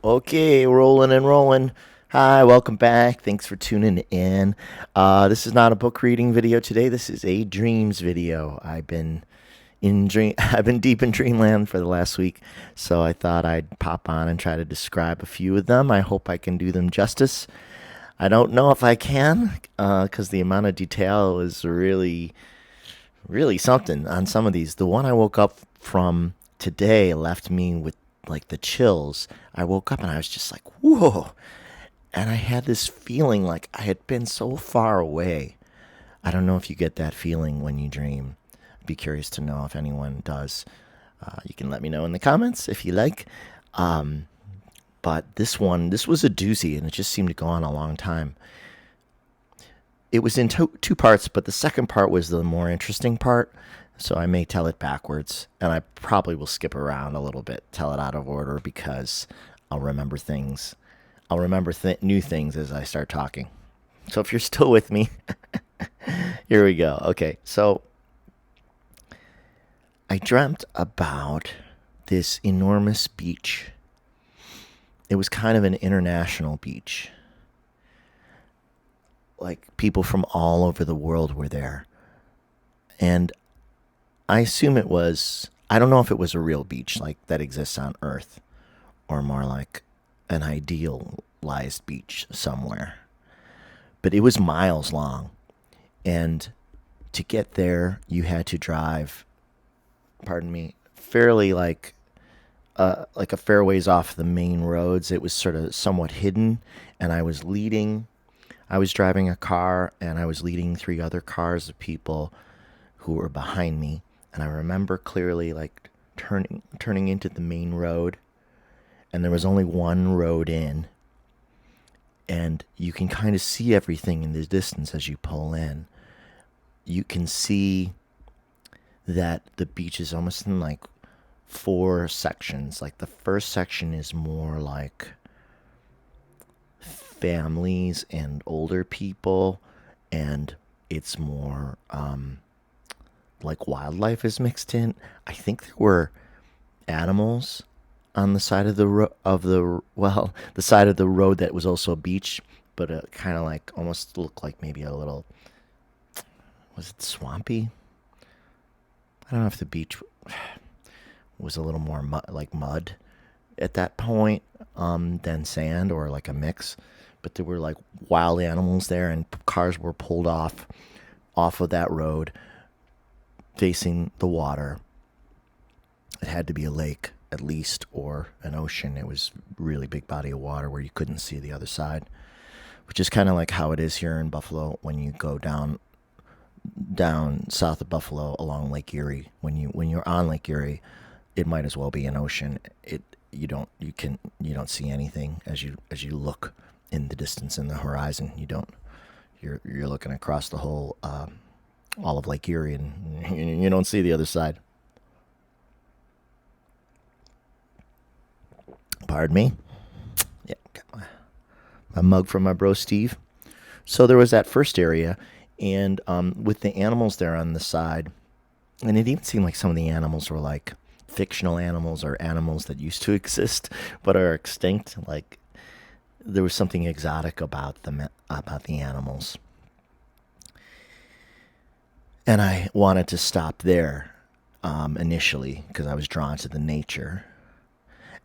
Okay, rolling and rolling. Hi, welcome back. Thanks for tuning in. This is not a book reading video today. This is a dreams video. I've been deep in dreamland for the last week, so I thought I'd pop on and try to describe a few of them. I hope I can do them justice. I don't know if I can, because the amount of detail is really something on some of these. The one I woke up from today left me with like the chills. I woke up and I was just like, whoa. And I had this feeling like I had been so far away. I don't know if you get that feeling when you dream. I'd be curious to know if anyone does. You can let me know in the comments if you like. But this was a doozy, and it just seemed to go on a long time. It was in two parts, but the second part was the more interesting part. So I may tell it backwards, and I probably will skip around a little bit, tell it out of order because I'll remember things. I'll remember new things as I start talking. So if you're still with me, here we go. Okay, so I dreamt about this enormous beach. It was kind of an international beach. Like people from all over the world were there. And I assume I don't know if it was a real beach like that exists on Earth or more like an idealized beach somewhere. But it was miles long. And to get there, you had to drive, pardon me, fairly like a fair ways off the main roads. It was sort of somewhat hidden, and I was driving a car, and I was leading three other cars of people who were behind me. And I remember clearly like turning into the main road, and there was only one road in, and you can kind of see everything in the distance as you pull in. You can see that the beach is almost in like four sections. Like the first section is more like families and older people, and it's more like wildlife is mixed in. I think there were animals on the side of the side of the road that was also a beach, but kind of like almost looked like maybe a little, was it swampy? I don't know if the beach was a little more like mud at that point than sand or like a mix, but there were like wild animals there, and cars were pulled off of that road facing the water. It had to be a lake at least or an ocean. It was a really big body of water where you couldn't see the other side, which is kind of like how it is here in Buffalo when you go down south of Buffalo along Lake Erie. When you're on Lake Erie, it might as well be an ocean. You don't see anything as you look in the distance in the horizon. You're looking across the whole all of Lake Erie, and you don't see the other side. Pardon me. Yeah, got my mug from my bro Steve. So there was that first area, and with the animals there on the side, and it even seemed like some of the animals were like fictional animals or animals that used to exist but are extinct. Like there was something exotic about the animals, and I wanted to stop there initially because I was drawn to the nature.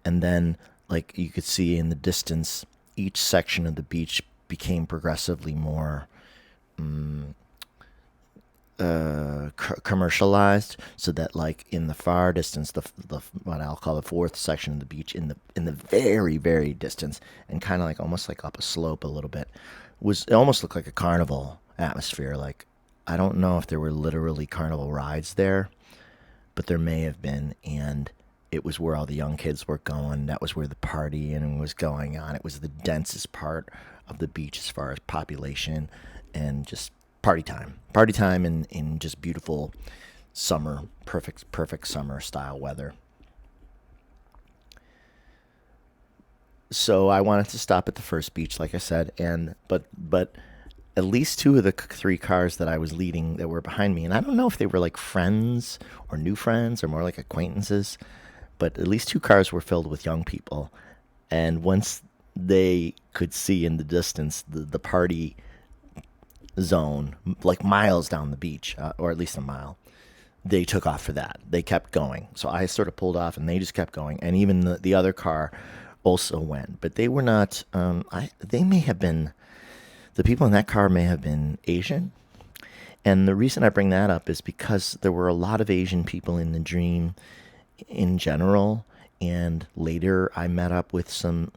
And then, like you could see in the distance, each section of the beach became progressively more commercialized, so that like in the far distance, the what I'll call the fourth section of the beach, in the very very distance, and kind of like almost like up a slope a little bit, it almost looked like a carnival atmosphere. Like I don't know if there were literally carnival rides there, but there may have been, and it was where all the young kids were going. That was where the partying was going on. It was the densest part of the beach as far as population, and just party time in just beautiful summer, perfect summer style weather. So I wanted to stop at the first beach, like I said, and but at least two of the three cars that I was leading that were behind me, and I don't know if they were like friends or new friends or more like acquaintances, but at least two cars were filled with young people, And once they could see in the distance the party zone, like miles down the beach, or at least a mile, they took off for that. They kept going. So I sort of pulled off and they just kept going. And even the other car also went. But they were not, they may have been, the people in that car may have been Asian. And the reason I bring that up is because there were a lot of Asian people in the dream in general. And later I met up with some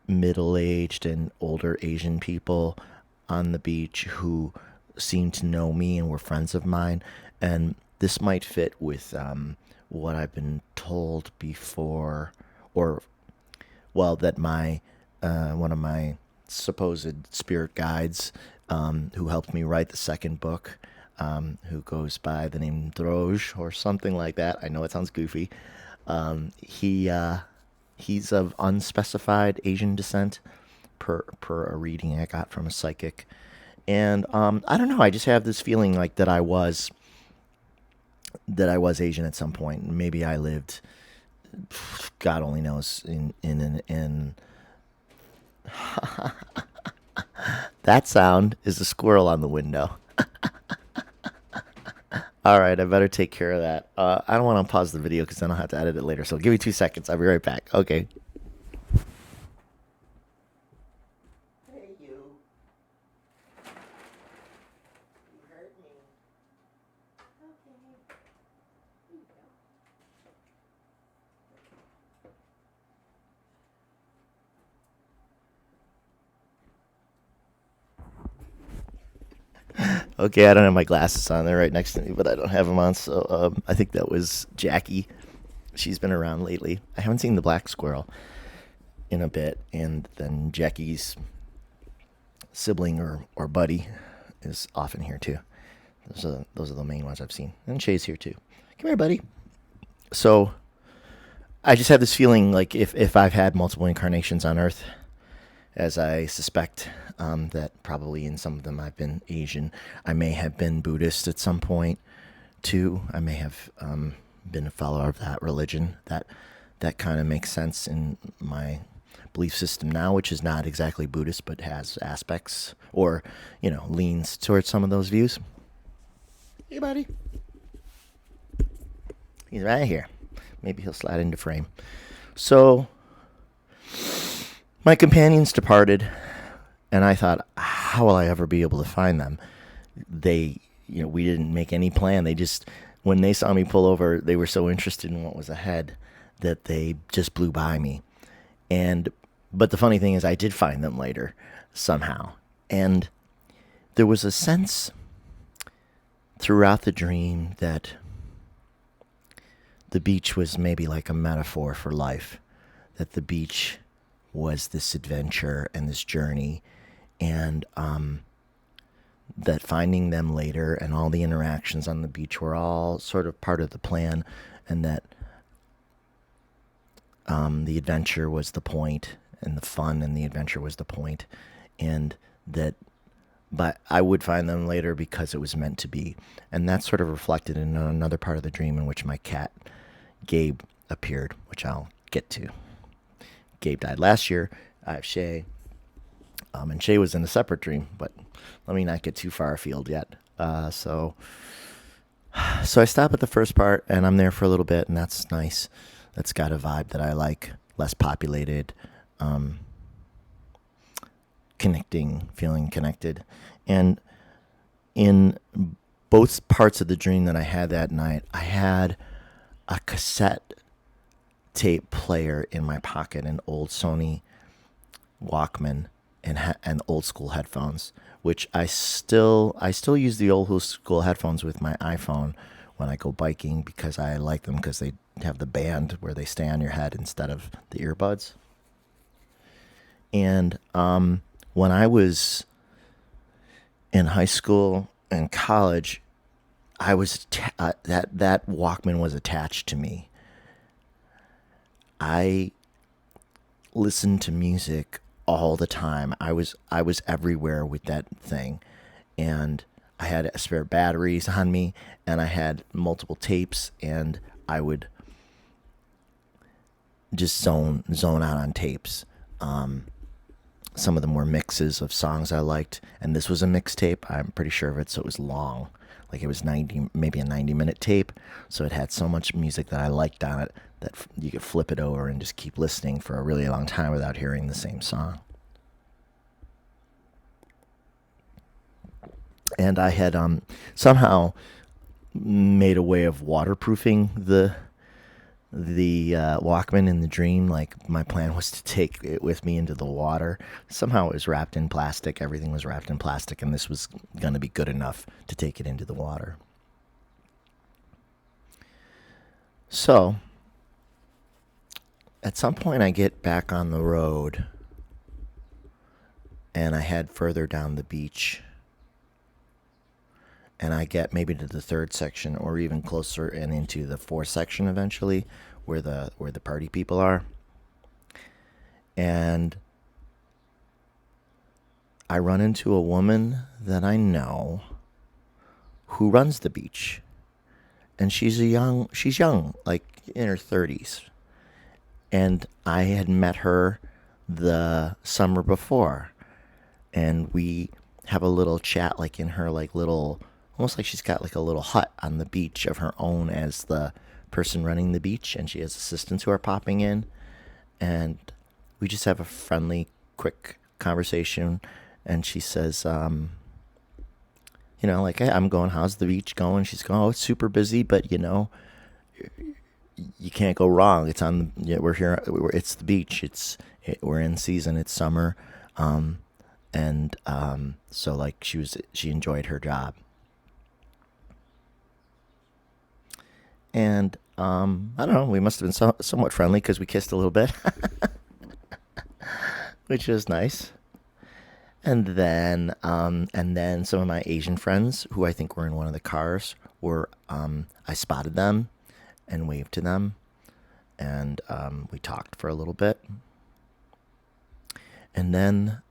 middle aged and older Asian people on the beach who seemed to know me and were friends of mine. And this might fit with what I've been told before, or, well, that my one of my supposed spirit guides who helped me write the second book, who goes by the name Droge or something like that. I know it sounds goofy. He's of unspecified Asian descent, per a reading I got from a psychic, and I don't know. I just have this feeling like that I was Asian at some point. Maybe I lived, God only knows, in that sound is a squirrel on the window. All right, I better take care of that. I don't want to pause the video because then I'll have to edit it later. So give me 2 seconds. I'll be right back. Okay. Hey, you. You hurt me. Okay. Okay, I don't have my glasses on. They're right next to me, but I don't have them on. So I think that was Jackie. She's been around lately. I haven't seen the black squirrel in a bit, and then Jackie's sibling or buddy is often here too. Those are the main ones I've seen, and Shay's here too. Come here, buddy. So I just have this feeling like if I've had multiple incarnations on Earth, as I suspect that probably in some of them I've been Asian. I may have been Buddhist at some point too. I may have been a follower of that religion. That kind of makes sense in my belief system now, which is not exactly Buddhist, but has aspects or leans towards some of those views. Hey, buddy. He's right here. Maybe he'll slide into frame. So my companions departed, and I thought, how will I ever be able to find them? We didn't make any plan. They just, when they saw me pull over, they were so interested in what was ahead that they just blew by me. But the funny thing is, I did find them later somehow. And there was a sense throughout the dream that the beach was maybe like a metaphor for life, that the beach was this adventure and this journey, and that finding them later and all the interactions on the beach were all sort of part of the plan, and that the adventure was the point, and the fun and the adventure was the point, and that but I would find them later because it was meant to be. And that's sort of reflected in another part of the dream in which my cat Gabe appeared, which I'll get to. Gabe died last year. I have Shay. And Shay was in a separate dream, but let me not get too far afield yet. So I stop at the first part, and I'm there for a little bit, and that's nice. That's got a vibe that I like. Less populated, connecting, feeling connected. And in both parts of the dream that I had that night, I had a cassette tape player in my pocket, an old Sony Walkman, and old school headphones, which I still use the old school headphones with my iPhone when I go biking because I like them because they have the band where they stay on your head instead of the earbuds. And when I was in high school and college, I was that Walkman was attached to me. I listened to music all the time. I was everywhere with that thing, and I had spare batteries on me, and I had multiple tapes, and I would just zone out on tapes. Some of them were mixes of songs I liked, and this was a mixtape. I'm pretty sure of it, so it was long. Like it was 90, maybe a 90-minute tape. So it had so much music that I liked on it that you could flip it over and just keep listening for a really long time without hearing the same song. And I had somehow made a way of waterproofing the Walkman in the dream. Like my plan was to take it with me into the water. Somehow it was wrapped in plastic. Everything was wrapped in plastic, and this was going to be good enough to take it into the water. So at some point, I get back on the road, and I head further down the beach. And I get maybe to the third section, or even closer, and into the fourth section eventually, where the party people are. And I run into a woman that I know who runs the beach. And she's young, like in her 30s. And I had met her the summer before. And we have a little chat, like in her like little, almost like she's got like a little hut on the beach of her own as the person running the beach, and she has assistants who are popping in, and we just have a friendly, quick conversation. And she says, like, hey, I'm going, how's the beach going? She's going, oh, it's super busy, but you can't go wrong. It's on, we're here, it's the beach. We're in season. It's summer, so like she enjoyed her job. And I don't know, we must have been somewhat friendly because we kissed a little bit, which was nice. And then some of my Asian friends, who I think were in one of the cars, I spotted them and waved to them, and we talked for a little bit. And then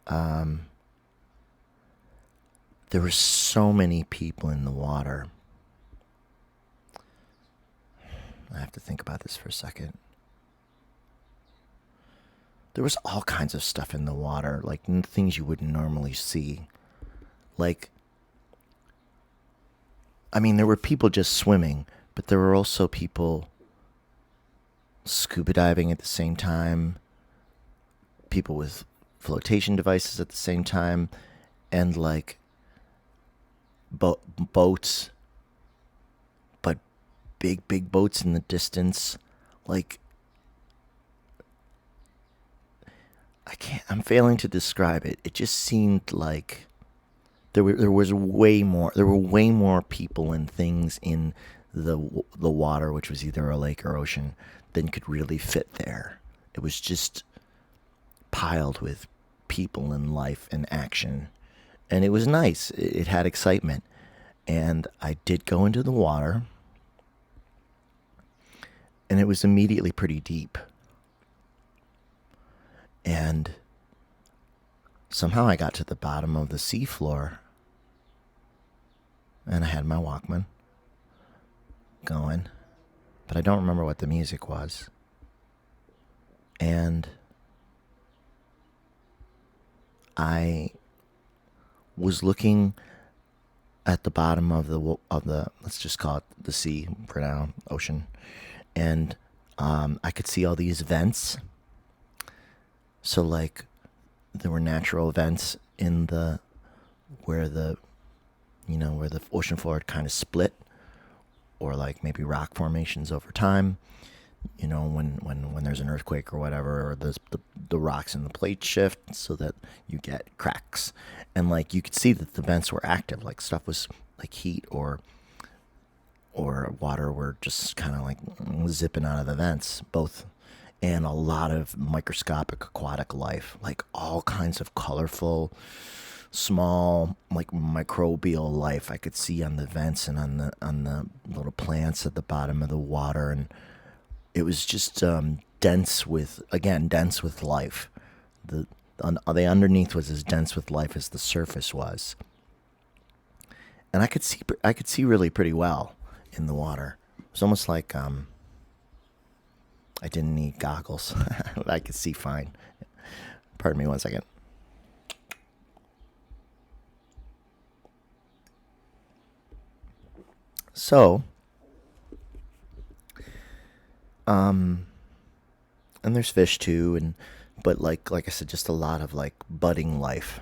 there were so many people in the water. I have to think about this for a second. There was all kinds of stuff in the water, like things you wouldn't normally see. Like, I mean, there were people just swimming, but there were also people scuba diving at the same time, people with flotation devices at the same time, and like boats, but big boats in the distance. Like, I'm failing to describe it. It just seemed like there were way more people and things in the water, which was either a lake or ocean, than could really fit there. It was just piled with people and life and action, and it was nice. It had excitement, and I did go into the water, and it was immediately pretty deep. And somehow I got to the bottom of the seafloor, and I had my Walkman going, but I don't remember what the music was. And I was looking at the bottom of the let's just call it the sea for now, ocean, and I could see all these vents. So like there were natural vents in where the ocean floor had kind of split, or like maybe rock formations over time. When there's an earthquake or whatever, or the rocks in the plate shift so that you get cracks, and like you could see that the vents were active, like stuff was like heat or water were just kind of like zipping out of the vents, both. And a lot of microscopic aquatic life, like all kinds of colorful, small, like microbial life I could see on the vents and on the little plants at the bottom of the water. And it was just dense with life. The underneath was as dense with life as the surface was, and I could see really pretty well in the water. It was almost like I didn't need goggles. I could see fine. Pardon me 1 second. So, and there's fish too, but like I said, just a lot of like budding life.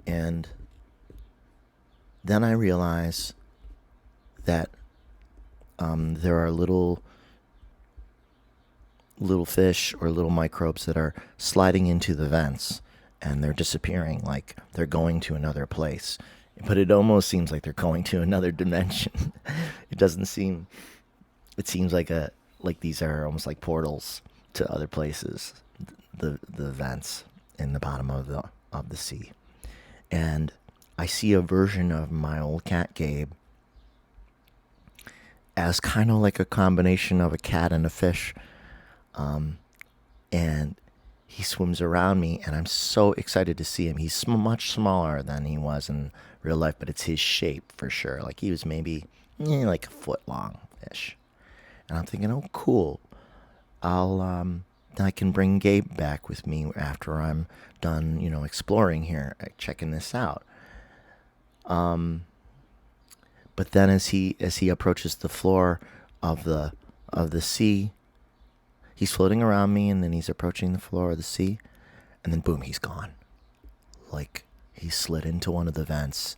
And then I realize that there are little fish or little microbes that are sliding into the vents, and they're disappearing, like they're going to another place. But it almost seems like they're going to another dimension. It doesn't seem. It seems like these are almost like portals to other places. The vents in the bottom of the sea, and I see a version of my old cat Gabe as kind of like a combination of a cat and a fish. And he swims around me, and I'm so excited to see him. He's much smaller than he was in real life, but it's his shape for sure. Like he was maybe like a foot long ish. And I'm thinking, oh, cool. I can bring Gabe back with me after I'm done, exploring here, checking this out. But then as he approaches the floor of the sea, he's floating around me, and then he's approaching the floor of the sea, and then boom, he's gone. Like he slid into one of the vents.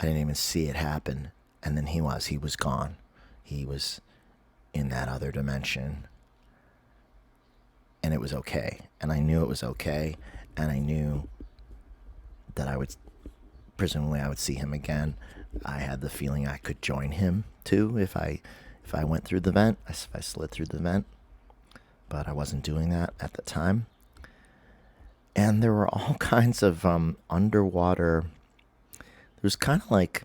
I didn't even see it happen, and then he was gone. He was in that other dimension, and it was okay. And I knew it was okay, and I knew that presumably I would see him again. I had the feeling I could join him too if I went through the vent, if I slid through the vent. But I wasn't doing that at the time. And there were all kinds of underwater. There was kind of like,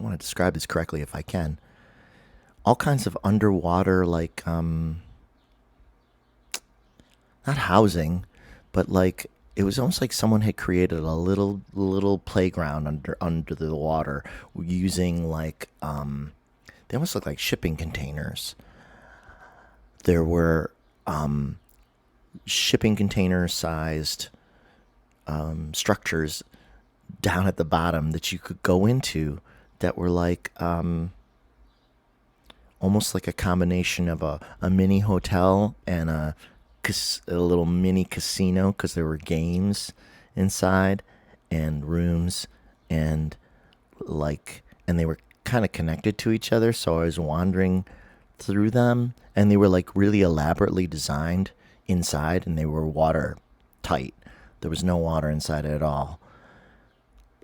I want to describe this correctly if I can. All kinds of underwater, like, not housing, but like, it was almost like someone had created a little playground under the water using like, they almost look like shipping containers. There were shipping container sized structures down at the bottom that you could go into that were like almost like a combination of a mini hotel and a little mini casino, because there were games inside and rooms, and they were kind of connected to each other. So I was wandering through them, and they were like really elaborately designed inside, and they were water tight. There was no water inside at all.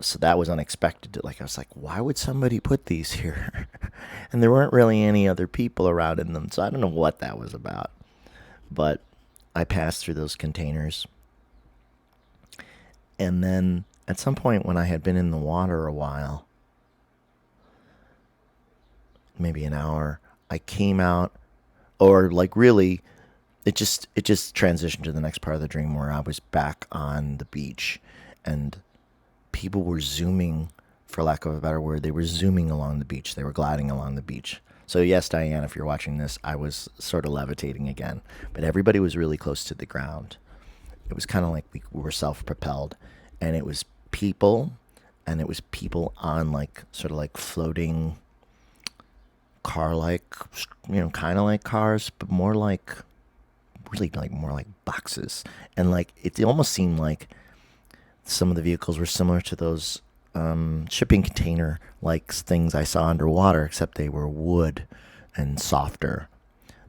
So that was unexpected. Like I was like, why would somebody put these here? And there weren't really any other people around in them. So I don't know what that was about. But I passed through those containers. And then at some point when I had been in the water a while, maybe an hour, I came out, or like really, it just transitioned to the next part of the dream where I was back on the beach, and people were zooming, for lack of a better word, they were zooming along the beach. They were gliding along the beach. So yes, Diane, if you're watching this, I was sort of levitating again, but everybody was really close to the ground. It was kind of like we were self-propelled, and it was people, and it was people on like sort of like floating car-like, kind of like cars, but more like, really like more like boxes. And like it almost seemed like some of the vehicles were similar to those shipping container like things I saw underwater, except they were wood and softer.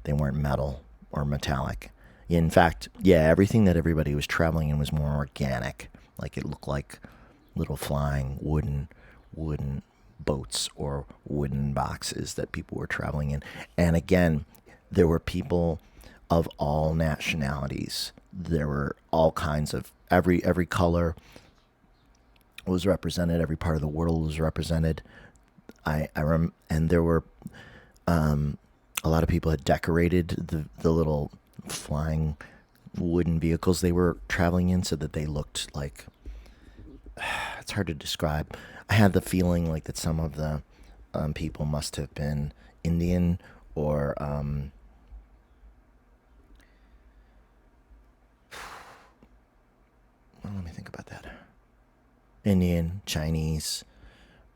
They weren't metal or metallic. In fact, everything that everybody was traveling in was more organic. Like it looked like little flying wooden boats or wooden boxes that people were traveling in. And again, there were people of all nationalities. There were all kinds of every color was represented. Every part of the world was represented. And there were a lot of people had decorated the little flying wooden vehicles they were traveling in so that they looked like, it's hard to describe. I had the feeling like that some of the people must have been Indian or Indian, Chinese,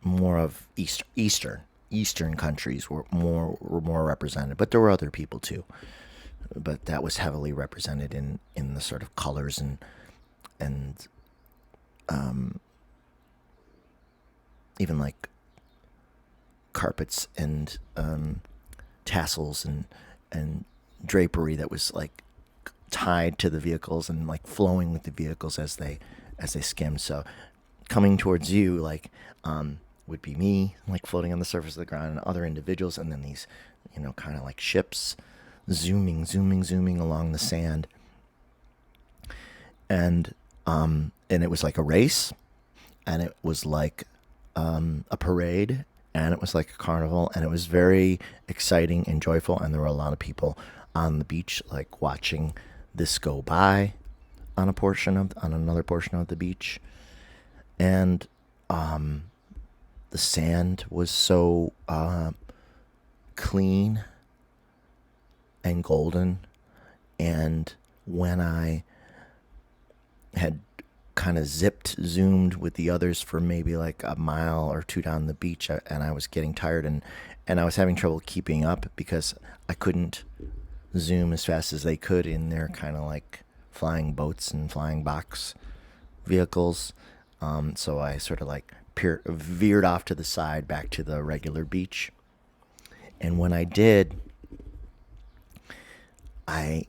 more of Eastern countries were more represented, but there were other people too. But that was heavily represented in the sort of colors and even like carpets and tassels and drapery that was like tied to the vehicles and like flowing with the vehicles as they skimmed. So coming towards you, like would be me, like floating on the surface of the ground, and other individuals, and then these, kind of like ships, zooming along the sand, and it was like a race, and it was like a parade, and it was like a carnival, and it was very exciting and joyful, and there were a lot of people on the beach, like watching this go by on another portion of the beach, and the sand was so clean and golden, and when I had kind of zoomed with the others for maybe like a mile or two down the beach, and I was getting tired, and I was having trouble keeping up because I couldn't zoom as fast as they could in their kind of like flying boats and flying box vehicles. So I sort of like veered off to the side back to the regular beach. And when I did, I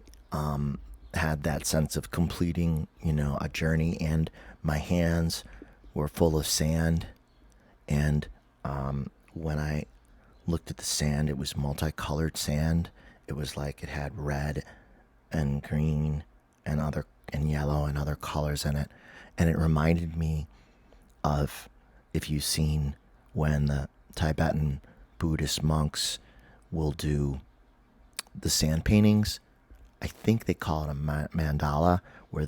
had that sense of completing, a journey, and my hands were full of sand. And when I looked at the sand, it was multicolored sand. It was like it had red and green and yellow and other colors in it. And it reminded me of, if you've seen when the Tibetan Buddhist monks will do the sand paintings. I think they call it a mandala, where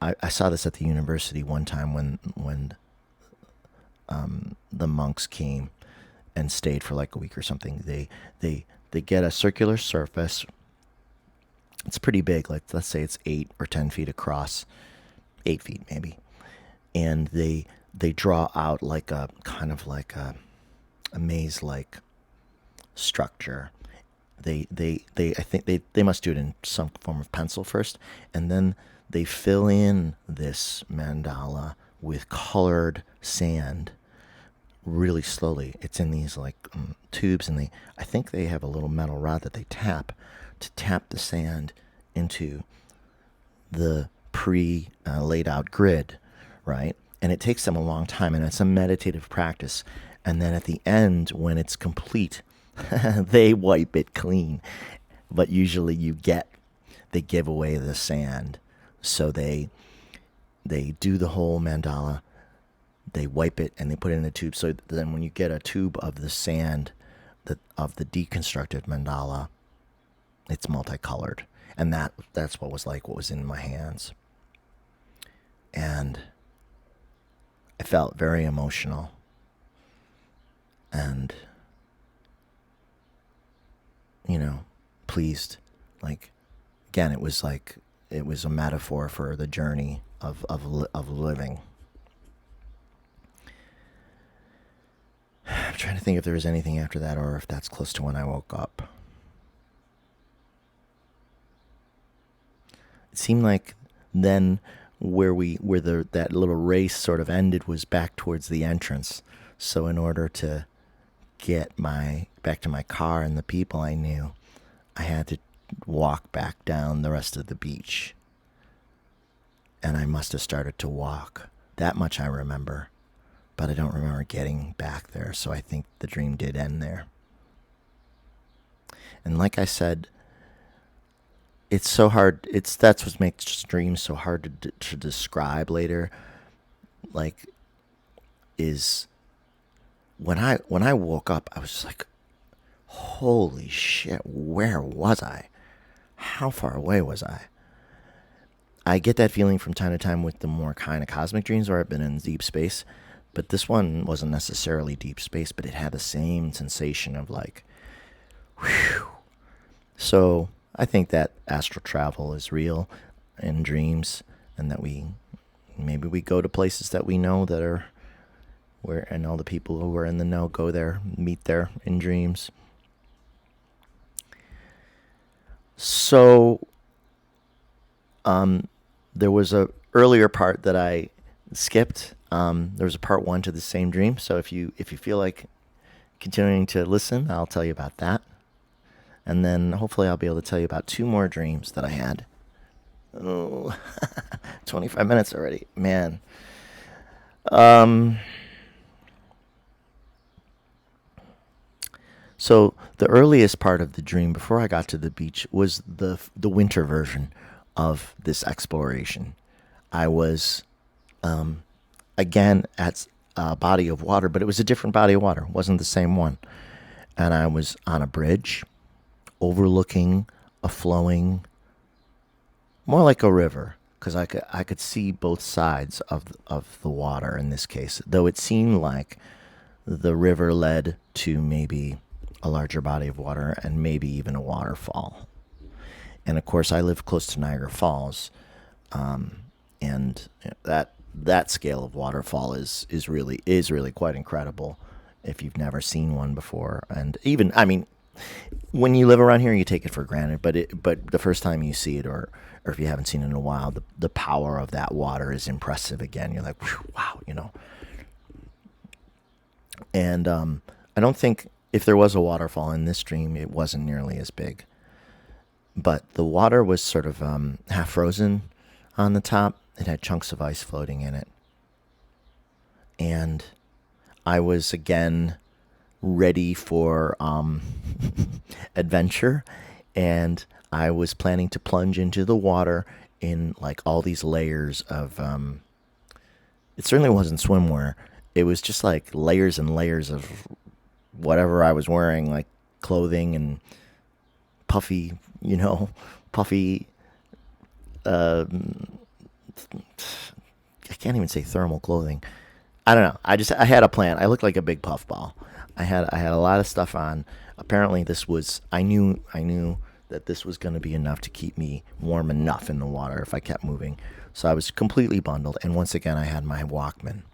I saw this at the university one time when the monks came and stayed for like a week or something. They get a circular surface. It's pretty big, like let's say it's 8 or 10 feet across, 8 feet maybe, and they draw out like a kind of like a maze like structure. I think they must do it in some form of pencil first, and then they fill in this mandala with colored sand really slowly. It's in these like tubes, and I think they have a little metal rod that they tap to tap the sand into the laid out grid, right? And it takes them a long time, and it's a meditative practice. And then at the end, when it's complete, they wipe it clean. But usually they give away the sand. So they do the whole mandala, they wipe it, and they put it in a tube. So then when you get a tube of the sand, of the deconstructed mandala, it's multicolored. And that's what was in my hands. And I felt very emotional. And, pleased. Like, again, it was a metaphor for the journey of living. I'm trying to think if there was anything after that, or if that's close to when I woke up. It seemed like then where that little race sort of ended was back towards the entrance. So in order to get back to my car and the people I knew, I had to walk back down the rest of the beach. And I must have started to walk. That much I remember. But I don't remember getting back there, so I think the dream did end there. And like I said, it's so hard. That's what makes dreams so hard to describe later. Like, is when I woke up, I was just like, holy shit, where was I? How far away was I? I get that feeling from time to time with the more kind of cosmic dreams where I've been in deep space. But this one wasn't necessarily deep space, but it had the same sensation of like, whew. So I think that astral travel is real in dreams, and that we maybe we go to places that we know that are where, and all the people who are in the know go there, meet there in dreams. So, there was a earlier part that I skipped. There was a part one to the same dream. So if you feel like continuing to listen, I'll tell you about that. And then hopefully I'll be able to tell you about two more dreams that I had. Oh, 25 minutes already. Man. So the earliest part of the dream before I got to the beach was the winter version of this exploration. I was again at a body of water, but it was a different body of water. It wasn't the same one. And I was on a bridge overlooking a flowing, more like a river, because I could see both sides of the water in this case. Though it seemed like the river led to maybe a larger body of water and maybe even a waterfall. And of course, I live close to Niagara Falls, and that scale of waterfall is really quite incredible if you've never seen one before. And even, I mean, when you live around here, you take it for granted. But the first time you see it, or if you haven't seen it in a while, the power of that water is impressive again. You're like, wow, you know. And I don't think if there was a waterfall in this dream, it wasn't nearly as big. But the water was sort of half frozen on the top. It had chunks of ice floating in it. And I was again ready for adventure. And I was planning to plunge into the water in like all these layers of. It certainly wasn't swimwear. It was just like layers and layers of whatever I was wearing, like clothing and puffy, puffy. I can't even say thermal clothing. I don't know. I had a plan. I looked like a big puffball. I had a lot of stuff on. Apparently, I knew that this was going to be enough to keep me warm enough in the water if I kept moving. So I was completely bundled, and once again, I had my Walkman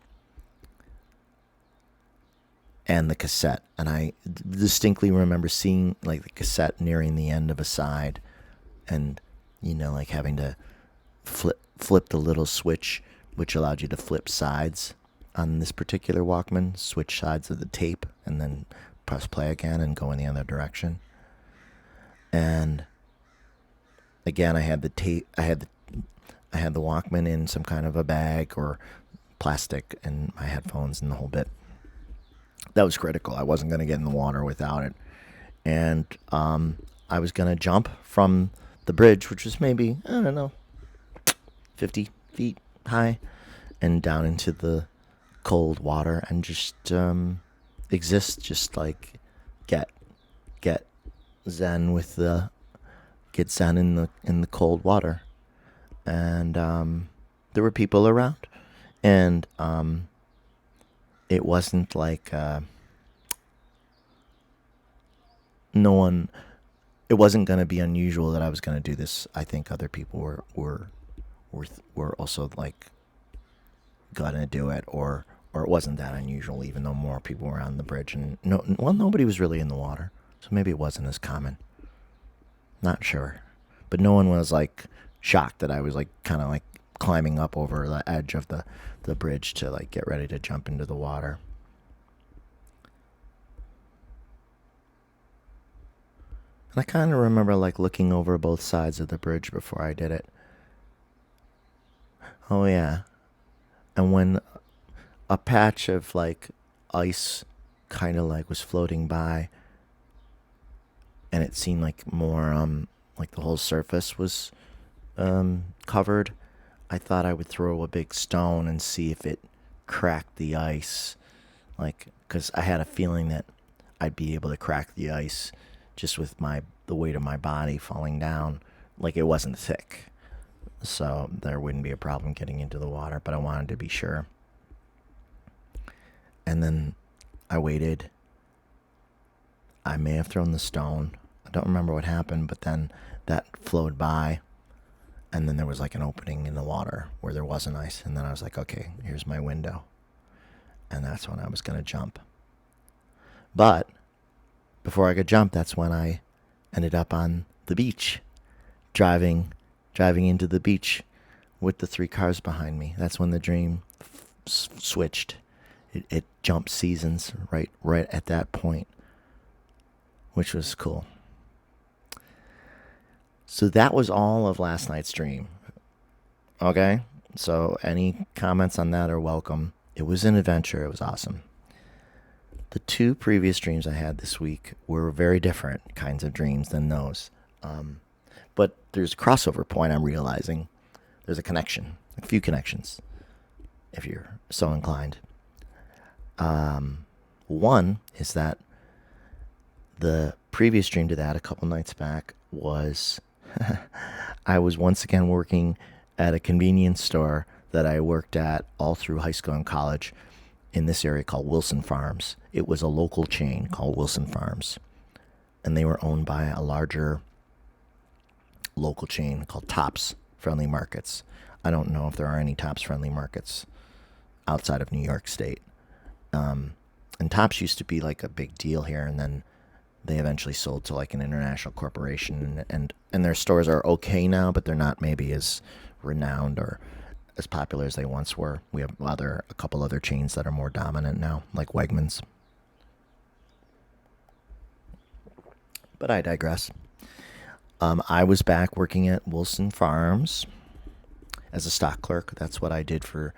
and the cassette, and I distinctly remember seeing like the cassette nearing the end of a side, and like having to flip the little switch which allowed you to flip sides on this particular Walkman, switch sides of the tape, and then press play again and go in the other direction. And again, I had the tape. I had the Walkman in some kind of a bag or plastic, and my headphones and the whole bit. That was critical. I wasn't going to get in the water without it. And I was going to jump from the bridge, which was maybe, I don't know, 50 feet high, and down into the cold water and just exist, just like get zen get zen in the cold water. And there were people around, and it wasn't like no one. It wasn't going to be unusual that I was going to do this. I think other people were also like gonna do it, or it wasn't that unusual, even though more people were on the bridge, and nobody was really in the water, so maybe it wasn't as common. Not sure, but no one was like shocked that I was like kind of like climbing up over the edge of the bridge to like get ready to jump into the water. And I kind of remember like looking over both sides of the bridge before I did it. Oh yeah. And when a patch of like ice kind of like was floating by, and it seemed like more like the whole surface was covered, I thought I would throw a big stone and see if it cracked the ice, like, because I had a feeling that I'd be able to crack the ice just with the weight of my body falling down. Like, it wasn't thick, so there wouldn't be a problem getting into the water, but I wanted to be sure. And then I waited. I may have thrown the stone. I don't remember what happened, but then that flowed by, and then there was like an opening in the water where there wasn't ice, and then I was like, okay, here's my window, and that's when I was going to jump. But before I could jump, that's when I ended up on the beach, driving into the beach with the 3 cars behind me. That's when the dream switched. It jumped seasons right at that point, which was cool. So that was all of last night's dream. Okay? So any comments on that are welcome. It was an adventure. It was awesome. The 2 previous dreams I had this week were very different kinds of dreams than those. But there's a crossover point I'm realizing. There's a connection, a few connections, if you're so inclined. One is that the previous dream to that a couple nights back was I was once again working at a convenience store that I worked at all through high school and college in this area called Wilson Farms. It was a local chain called Wilson Farms, and they were owned by a larger local chain called Tops Friendly Markets. I don't know if there are any Tops Friendly Markets outside of New York State. And Tops used to be like a big deal here, and then they eventually sold to like an international corporation, and their stores are okay now, but they're not maybe as renowned or as popular as they once were. We have a couple other chains that are more dominant now, like Wegmans. But I digress. I was back working at Wilson Farms as a stock clerk. That's what I did for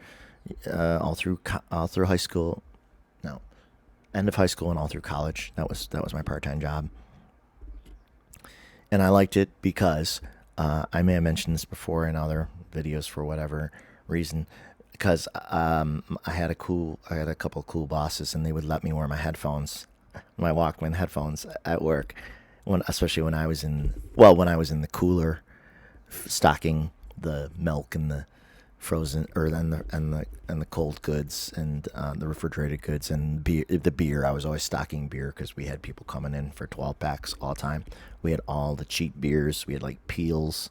all through high school. No, end of high school and all through college. That was my part-time job, and I liked it because I may have mentioned this before in other videos for whatever reason. Because I had a couple cool bosses, and they would let me wear my headphones, my Walkman headphones at work. Especially when I was in the cooler, stocking the milk and the frozen and the cold goods and the refrigerated goods and the beer. I was always stocking beer because we had people coming in for 12 packs all the time. We had all the cheap beers. We had like Peels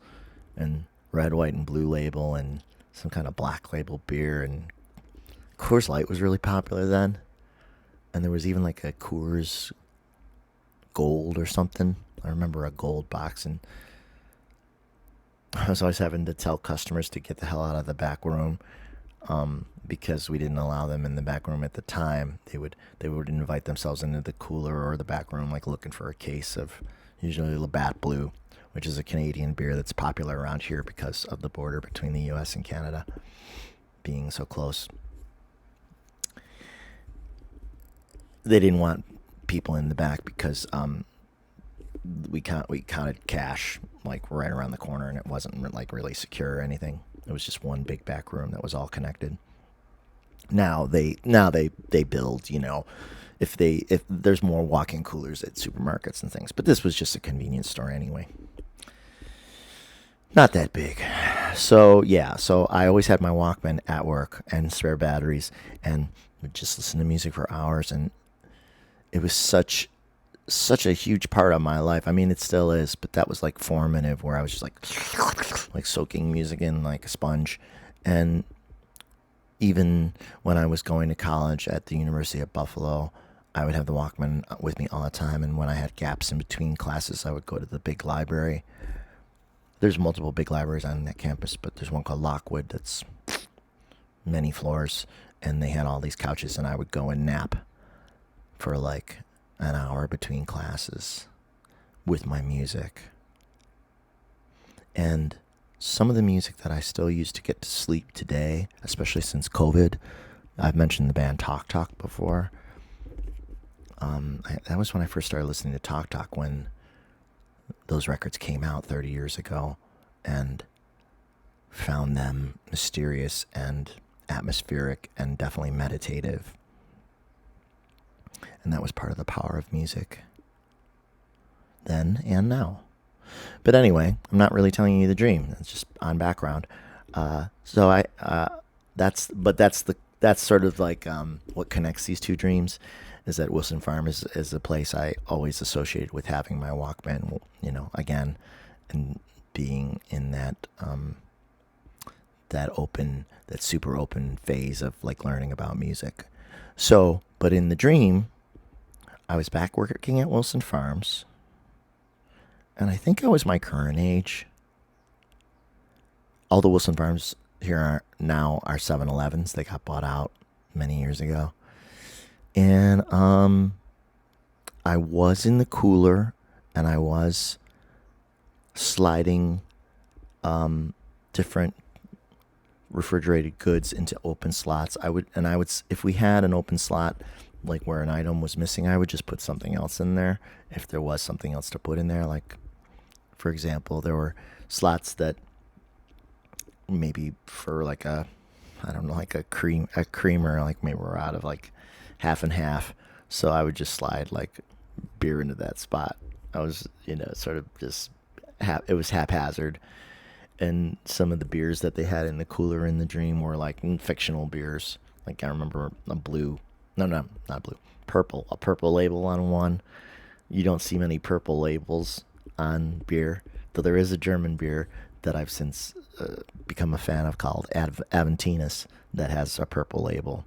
and Red, White, and Blue Label and some kind of Black Label beer, and Coors Light was really popular then. And there was even like a Coors Gold or something. I remember a gold box, and I was always having to tell customers to get the hell out of the back room because we didn't allow them in the back room at the time. They would invite themselves into the cooler or the back room, like looking for a case of usually Labatt Blue, which is a Canadian beer that's popular around here because of the border between the U.S. and Canada being so close. They didn't want people in the back because we counted cash like right around the corner, and it wasn't like really secure or anything. It was just one big back room that was all connected. Now they build, if there's more walk-in coolers at supermarkets and things, but this was just a convenience store anyway. Not that big. So I always had my Walkman at work and spare batteries, and would just listen to music for hours, and it was such a huge part of my life. I mean, it still is, but that was like formative, where I was just like soaking music in like a sponge. And even when I was going to college at the University of Buffalo, I would have the Walkman with me all the time. And when I had gaps in between classes, I would go to the big library. There's multiple big libraries on that campus, but there's one called Lockwood that's many floors, and they had all these couches, and I would go and nap for like an hour between classes with my music. And some of the music that I still use to get to sleep today, especially since COVID, I've mentioned the band Talk Talk before. That was when I first started listening to Talk Talk, when those records came out 30 years ago, and found them mysterious and atmospheric and definitely meditative. And that was part of the power of music then and now. But anyway, I'm not really telling you the dream. It's just on background. That's sort of like what connects these 2 dreams, is that Wilson Farm is a place I always associated with having my Walkman, again, and being in that super open phase of like learning about music. So, but in the dream, I was back working at Wilson Farms, and I think I was my current age. All the Wilson Farms here are now are 7-Elevens. They got bought out many years ago. And I was in the cooler, and I was sliding different refrigerated goods into open slots. If we had an open slot, like where an item was missing, I would just put something else in there if there was something else to put in there. Like, for example, there were slots that maybe for like like a creamer, like maybe we're out of like half and half. So I would just slide like beer into that spot. I was, sort of just, it was haphazard. And some of the beers that they had in the cooler in the dream were like fictional beers. Like I remember a purple label on one. You don't see many purple labels on beer, though there is a German beer that I've since become a fan of called Aventinus that has a purple label.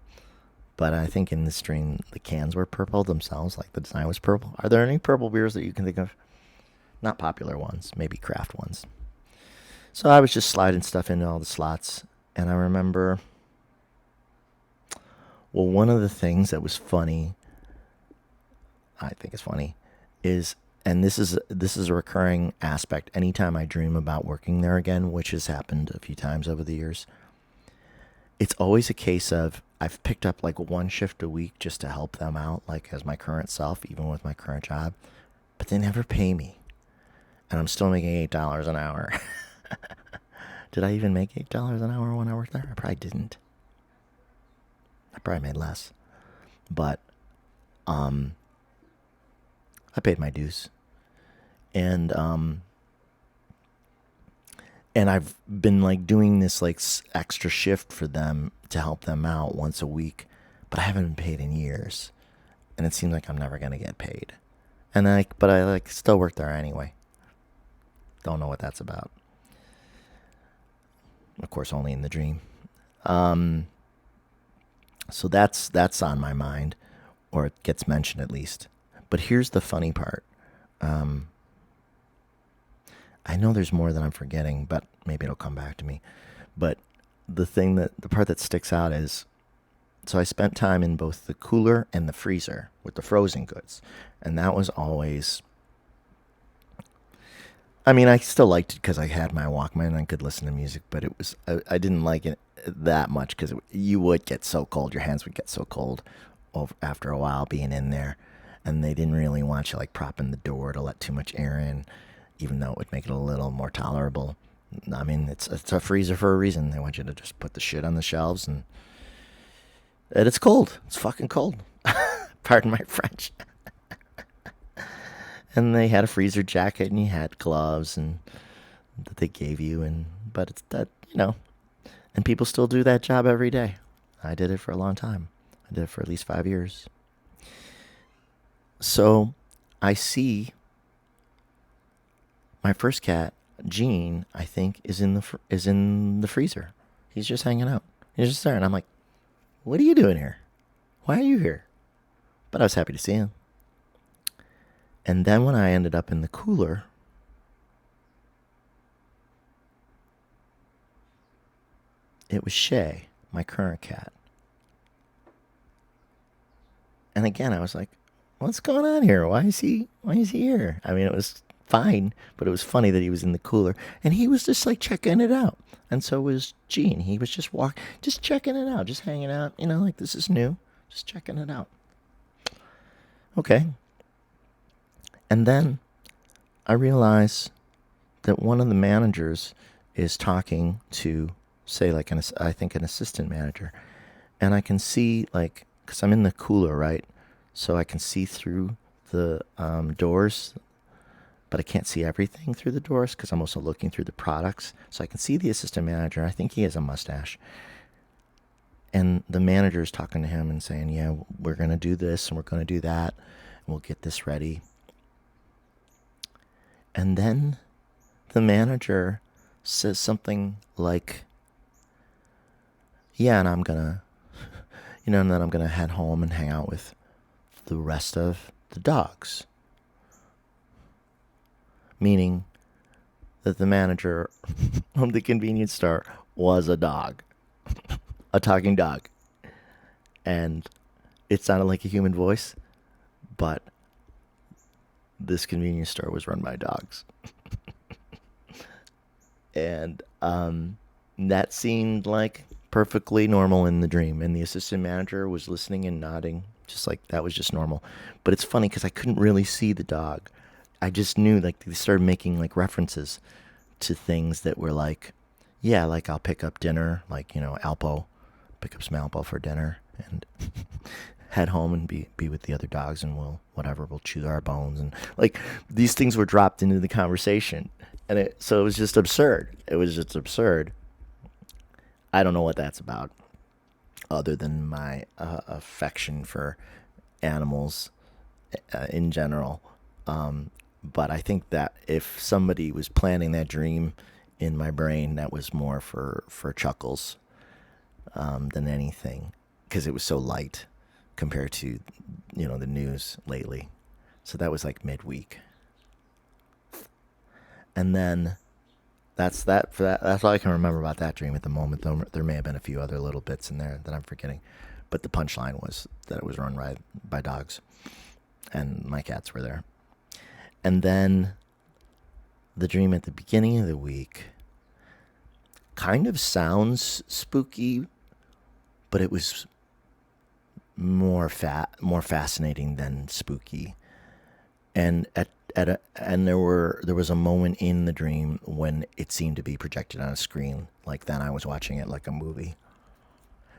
But I think in this dream, the cans were purple themselves, like the design was purple. Are there any purple beers that you can think of? Not popular ones, maybe craft ones. So I was just sliding stuff into all the slots. And I remember, well, one of the things that was funny, I think it's funny, is, and this is a recurring aspect anytime I dream about working there again, which has happened a few times over the years. It's always a case of I've picked up like one shift a week just to help them out, like as my current self, even with my current job, but they never pay me. And I'm still making $8 an hour. Did I even make $8 an hour when I worked there? I probably didn't. I probably made less. But I paid my dues. And I've been like doing this like extra shift for them to help them out once a week, but I haven't been paid in years. And it seems like I'm never going to get paid. But I like still work there anyway. Don't know what that's about. Of course, only in the dream. So that's on my mind, or it gets mentioned at least. But here's the funny part. I know there's more that I'm forgetting, but maybe it'll come back to me. But the part that sticks out is, so I spent time in both the cooler and the freezer with the frozen goods. And that was always, I mean, I still liked it because I had my Walkman and I could listen to music, but I didn't like it that much because you would get so cold. Your hands would get so cold after a while being in there. And they didn't really want you like propping the door to let too much air in, even though it would make it a little more tolerable. I mean, it's a freezer for a reason. They want you to just put the shit on the shelves and it's cold. It's fucking cold. Pardon my French. And they had a freezer jacket and you had gloves and that they gave you, but it's that, and people still do that job every day. I did it for a long time. I did it for at least 5 years. So I see my first cat, Gene, I think is in the freezer. He's just hanging out. He's just there, and I'm like, "What are you doing here? Why are you here?" But I was happy to see him. And then when I ended up in the cooler, it was Shay, my current cat. And again, I was like, "What's going on here? Why is he here?" I mean, it was fine, but it was funny that he was in the cooler and he was just like checking it out. And so was Gene. He was just checking it out, just hanging out, like this is new, just checking it out. Okay. And then I realize that one of the managers is talking to, say, like I think an assistant manager. And I can see, like, because I'm in the cooler, right? So I can see through the doors, but I can't see everything through the doors because I'm also looking through the products. So I can see the assistant manager. I think he has a mustache. And the manager is talking to him and saying, "Yeah, we're going to do this and we're going to do that. And we'll get this ready." And then the manager says something like, yeah, and I'm gonna, and then I'm gonna head home and hang out with the rest of the dogs. Meaning that the manager of the convenience store was a dog, a talking dog. And it sounded like a human voice, but this convenience store was run by dogs. And that seemed like perfectly normal in the dream. And the assistant manager was listening and nodding, just like that was just normal. But it's funny because I couldn't really see the dog. I just knew, like, they started making like references to things that were like, yeah, like I'll pick up dinner, like, Alpo, pick up some Alpo for dinner and head home and be with the other dogs, and we'll chew our bones, and like these things were dropped into the conversation, and so it was just absurd. It was just absurd. I don't know what that's about, other than my affection for animals in general. But I think that if somebody was planning that dream in my brain, that was more for chuckles than anything, because it was so light compared to the news lately. So that was like midweek, and then that's that for that. That's all I can remember about that dream at the moment. Though there may have been a few other little bits in there that I'm forgetting, but the punchline was that it was run by dogs, and my cats were there. And then the dream at the beginning of the week kind of sounds spooky, but it was more fascinating than spooky. And there was a moment in the dream when it seemed to be projected on a screen, like then I was watching it like a movie.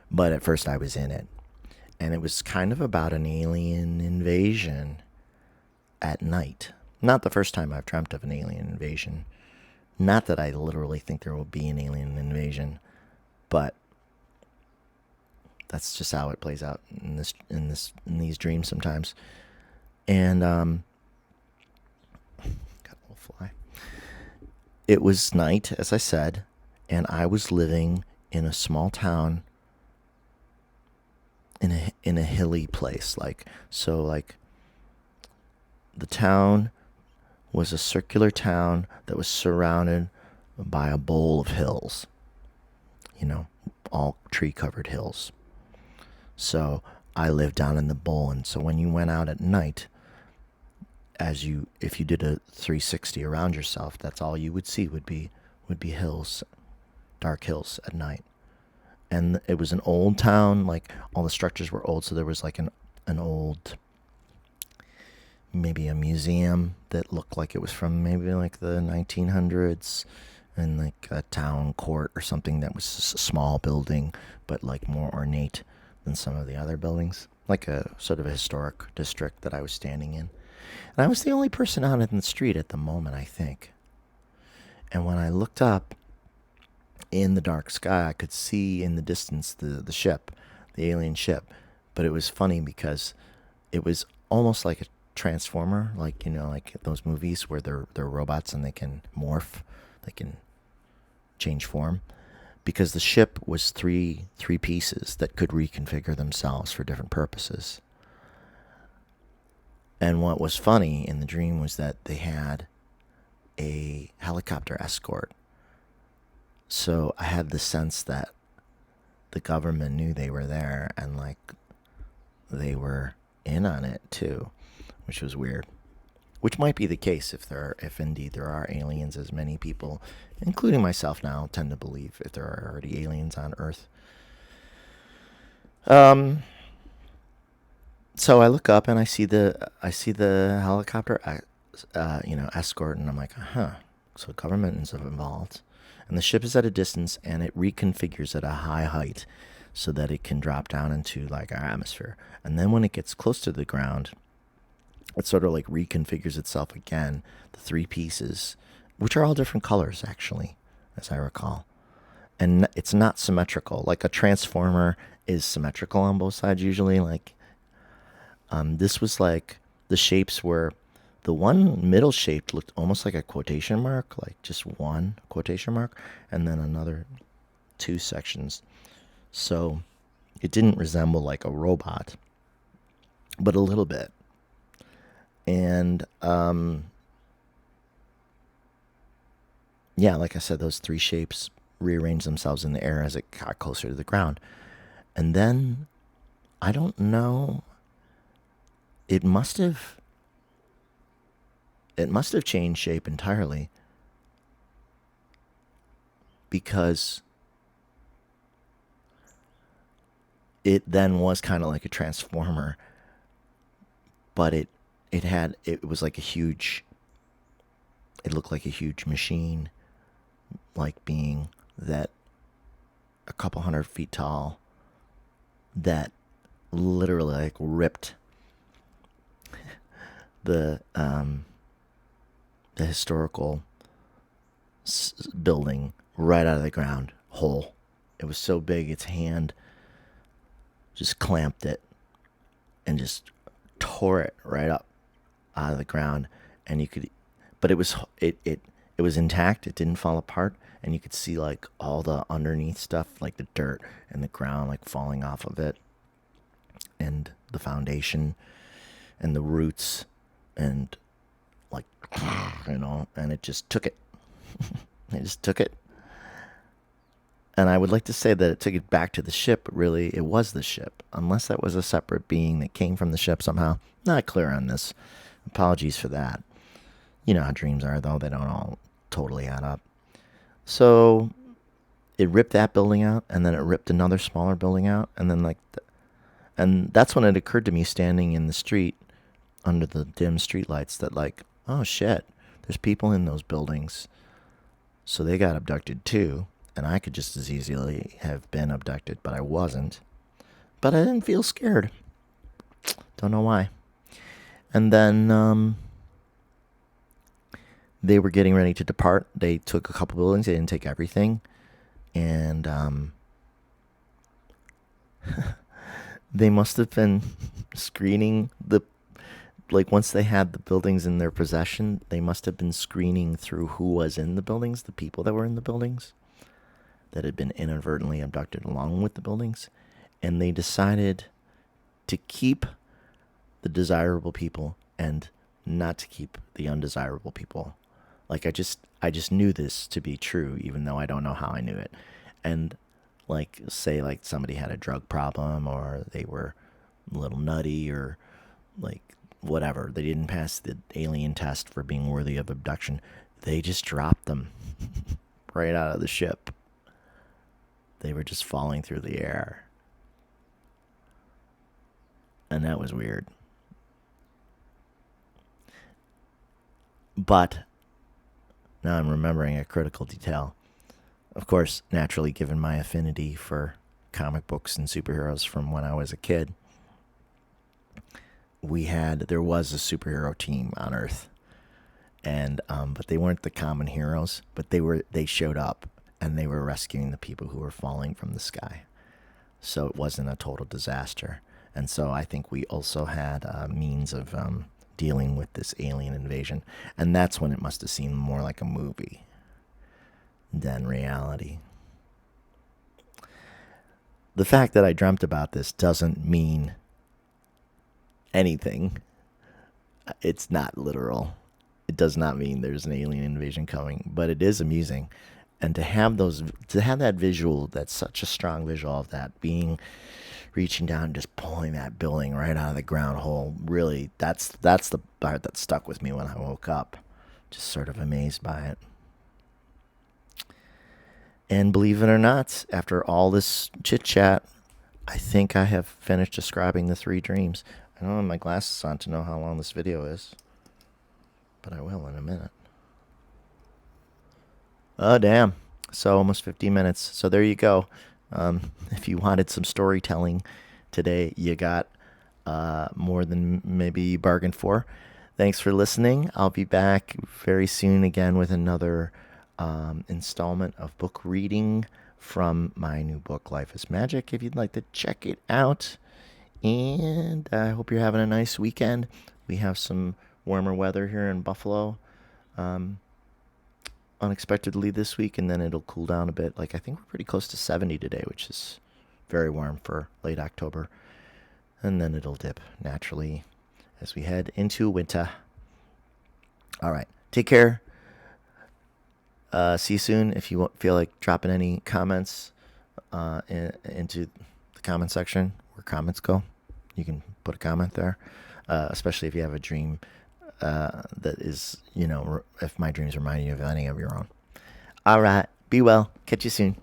But at first I was in it, and it was kind of about an alien invasion at night. Not the first time I've dreamt of an alien invasion. Not that I literally think there will be an alien invasion, but that's just how it plays out in these dreams sometimes. And got a little fly. It was night, as I said, and I was living in a small town in a hilly place, like the town was a circular town that was surrounded by a bowl of hills, all tree-covered hills. So I lived down in the bowl, and so when you went out at night, if you did a 360 around yourself, that's all you would see would be hills, dark hills at night. And it was an old town, like all the structures were old, so there was like an old, maybe a museum that looked like it was from maybe like the 1900s, and like a town court or something that was a small building, but like more ornate than some of the other buildings, like a sort of a historic district that I was standing in. And I was the only person out in the street at the moment, I think. And when I looked up in the dark sky, I could see in the distance the ship, the alien ship. But it was funny because it was almost like a transformer, like like those movies where they're robots and they can morph, they can change form, because the ship was three pieces that could reconfigure themselves for different purposes. And what was funny in the dream was that they had a helicopter escort. So I had the sense that the government knew they were there, and like they were in on it too, which was weird. Which might be the case if indeed there are aliens, as many people, including myself now, tend to believe, if there are already aliens on Earth. So I look up and I see the helicopter, escort, and I'm like, so government is involved, and the ship is at a distance, and it reconfigures at a high height, so that it can drop down into like our atmosphere, and then when it gets close to the ground, it sort of like reconfigures itself again, the three pieces, which are all different colors actually, as I recall. And it's not symmetrical. Like a transformer is symmetrical on both sides usually. Like this was like the shapes were the one middle shaped looked almost like a quotation mark, like just one quotation mark, and then another two sections. So it didn't resemble like a robot, but a little bit. And yeah, like I said, those three shapes rearranged themselves in the air as it got closer to the ground. And then I don't know, it must have changed shape entirely, because it then was kind of like a transformer, but it was like a huge, it looked like a huge machine, like being that a couple 100 feet tall, that literally like ripped the historical building right out of the ground whole. It was so big, its hand just clamped it and just tore it right up out of the ground. And you could, but it was it was intact. It didn't fall apart, and you could see like all the underneath stuff, like the dirt and the ground, like falling off of it, and the foundation and the roots, and like and it just took it. It just took it. And I would like to say that it took it back to the ship, but really it was the ship, unless that was a separate being that came from the ship somehow. Not clear on this. Apologies for that. You know how dreams are, though. They don't all totally add up. So it ripped that building out, and then it ripped another smaller building out, and then and that's when it occurred to me, standing in the street under the dim streetlights, that like, oh shit, there's people in those buildings. So they got abducted too. And I could just as easily have been abducted, but I wasn't. But I didn't feel scared. Don't know why. And then they were getting ready to depart. They took a couple buildings. They didn't take everything. And they must have been screening like once they had the buildings in their possession, they must have been screening through who was in the buildings, the people that were in the buildings, that had been inadvertently abducted along with the buildings. And they decided to keep the desirable people and not to keep the undesirable people. Like I just knew this to be true, even though I don't know how I knew it. And like, say like somebody had a drug problem, or they were a little nutty, or like whatever, they didn't pass the alien test for being worthy of abduction, they just dropped them right out of the ship. They were just falling through the air. And that was weird. But now I'm remembering a critical detail. Of course, naturally, given my affinity for comic books and superheroes from when I was a kid, there was a superhero team on Earth. And but they weren't the common heroes, but they showed up, and they were rescuing the people who were falling from the sky. So it wasn't a total disaster. And so I think we also had a means of dealing with this alien invasion. And that's when it must have seemed more like a movie than reality. The fact that I dreamt about this doesn't mean anything. It's not literal. It does not mean there's an alien invasion coming, but it is amusing. And to have that visual, that's such a strong visual of that being reaching down and just pulling that building right out of the ground hole, really, that's the part that stuck with me when I woke up. Just sort of amazed by it. And believe it or not, after all this chit chat, I think I have finished describing the 3 dreams. I don't have my glasses on to know how long this video is, but I will in a minute. Oh, damn. So almost 50 minutes. So there you go. If you wanted some storytelling today, you got more than maybe you bargained for. Thanks for listening. I'll be back very soon again with another installment of book reading from my new book, Life is Magic, if you'd like to check it out. And I hope you're having a nice weekend. We have some warmer weather here in Buffalo unexpectedly this week, and then it'll cool down a bit. Like I think we're pretty close to 70 today, which is very warm for late October. And then it'll dip naturally as we head into winter. All right. Take care. See you soon. If you feel like dropping any comments into the comment section where comments go, you can put a comment there, especially if you have a dream that is, if my dreams remind you of any of your own. All right. Be well. Catch you soon.